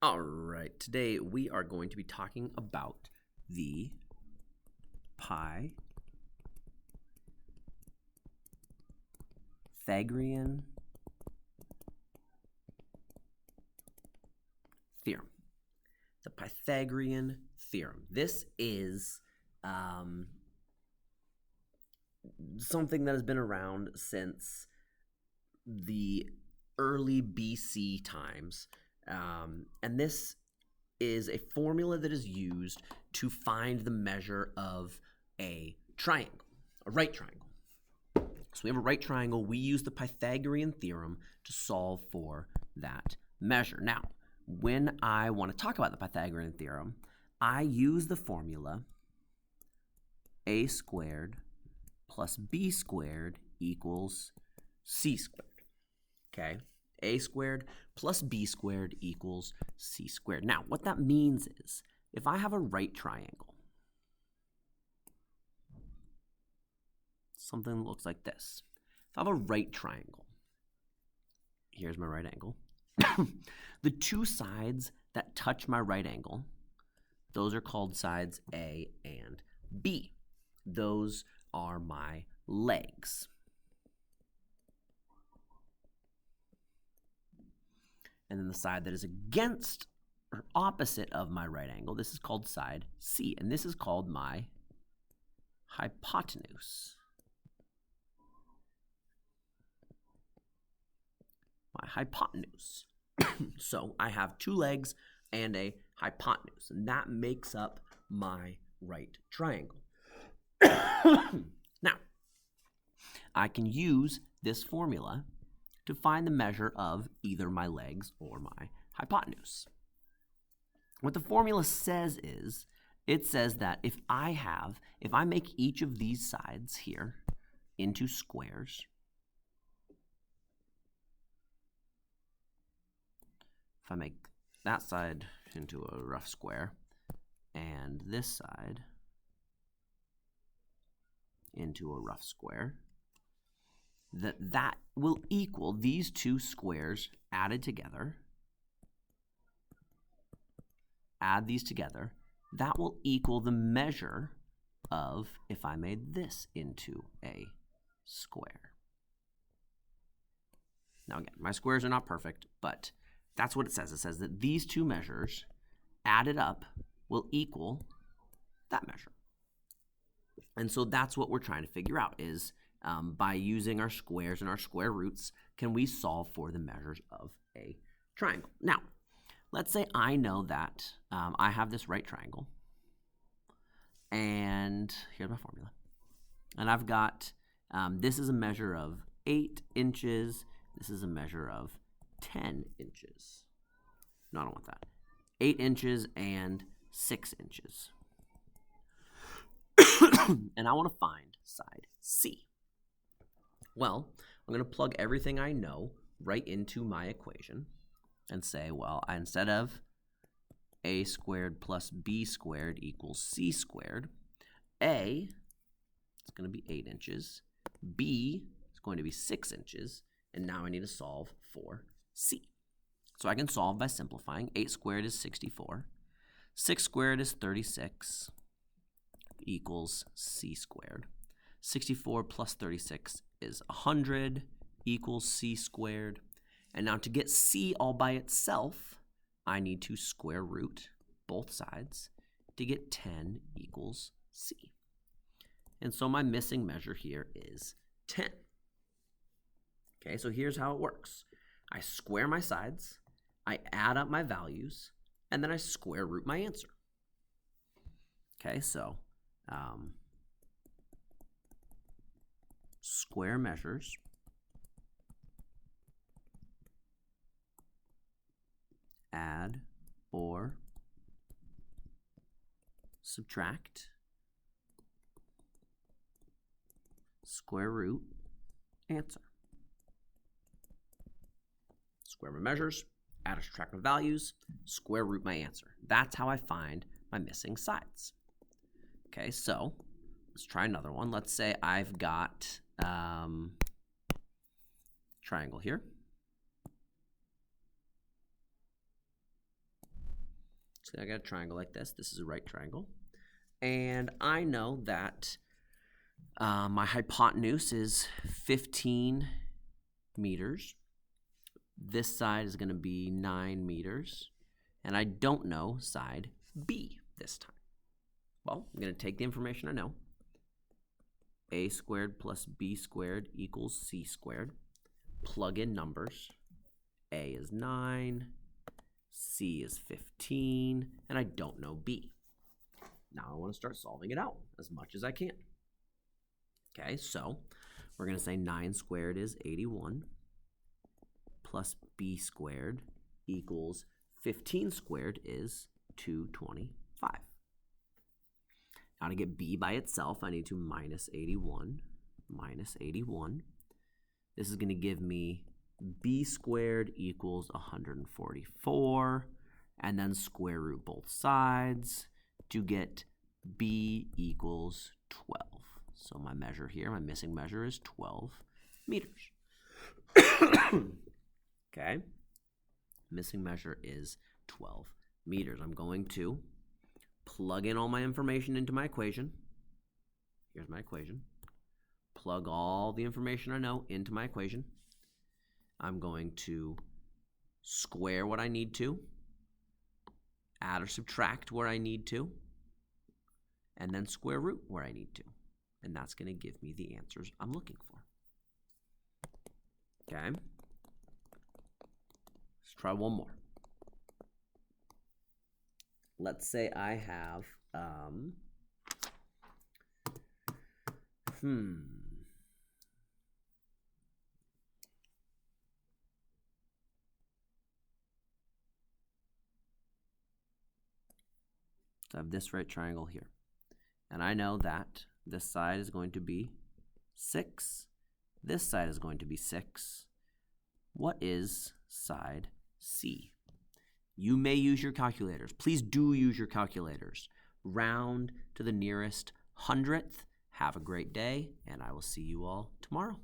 All right, today we are going to be talking about the Pythagorean theorem. The Pythagorean theorem. This is something that has been around since the early BC times. And this is a formula that is used to find the measure of a triangle, a right triangle. So we have a right triangle. We use the Pythagorean theorem to solve for that measure. Now, when I want to talk about the Pythagorean theorem, I use the formula a squared plus b squared equals c squared. Okay? A squared plus b squared equals c squared. Now, what that means is, if I have a right triangle, something that looks like this. If I have a right triangle, here's my right angle. The two sides that touch my right angle, those are called sides A and B. Those are my legs. And then the side that is against or opposite of my right angle, this is called side C, and this is called my hypotenuse. My hypotenuse. So I have two legs and a hypotenuse, and that makes up my right triangle. Now, I can use this formula to find the measure of either my legs or my hypotenuse. What the formula says is, it says that if I make each of these sides here into squares, if I make that side into a rough square and this side into a rough square, that will equal these two squares added together. Add these together. That will equal the measure of if I made this into a square. Now again, my squares are not perfect, but that's what it says. It says that these two measures added up will equal that measure. And so that's what we're trying to figure out is, by using our squares and our square roots, can we solve for the measures of a triangle? Now, let's say I know that I have this right triangle, and here's my formula. And I've got, this is a measure of 8 inches. This is a measure of 10 inches. No, I don't want that. 8 inches and 6 inches. And I want to find side C. Well, I'm going to plug everything I know right into my equation and say, well, instead of a squared plus b squared equals c squared, A is going to be 8 inches, B is going to be 6 inches, and now I need to solve for C. So I can solve by simplifying. 8 squared is 64, 6 squared is 36, equals c squared. 64 plus 36 is 100 equals c squared. And now to get c all by itself, I need to square root both sides to get 10 equals c. And so my missing measure here is 10. Okay, so here's how it works. I square my sides, I add up my values, and then I square root my answer. Okay, so square measures add or subtract square root answer. Square my measures, add or subtract my values, square root my answer. That's how I find my missing sides. Okay, so let's try another one. Let's say I've got triangle here. I got a triangle like this. This is a right triangle. And I know that my hypotenuse is 15 meters. This side is going to be 9 meters. And I don't know side B this time. Well, I'm going to take the information I know. A squared plus B squared equals C squared. Plug in numbers. A is 9. C is 15. And I don't know B. Now I want to start solving it out as much as I can. Okay, so we're going to say 9 squared is 81 plus B squared equals 15 squared is 225. Now to get B by itself, I need to minus 81 minus 81. This is going to give me B squared equals 144, and then square root both sides to get B equals 12. So my measure here, my missing measure is 12 meters. Okay, missing measure is 12 meters. I'm going to plug in all my information into my equation. Here's my equation. Plug all the information I know into my equation. I'm going to square what I need to, add or subtract where I need to, and then square root where I need to. And that's going to give me the answers I'm looking for. Okay. Let's try one more. Let's say I have, So I have this right triangle here. And I know that this side is going to be 6. This side is going to be 6. What is side C? You may use your calculators. Please do use your calculators. Round to the nearest hundredth. Have a great day, and I will see you all tomorrow.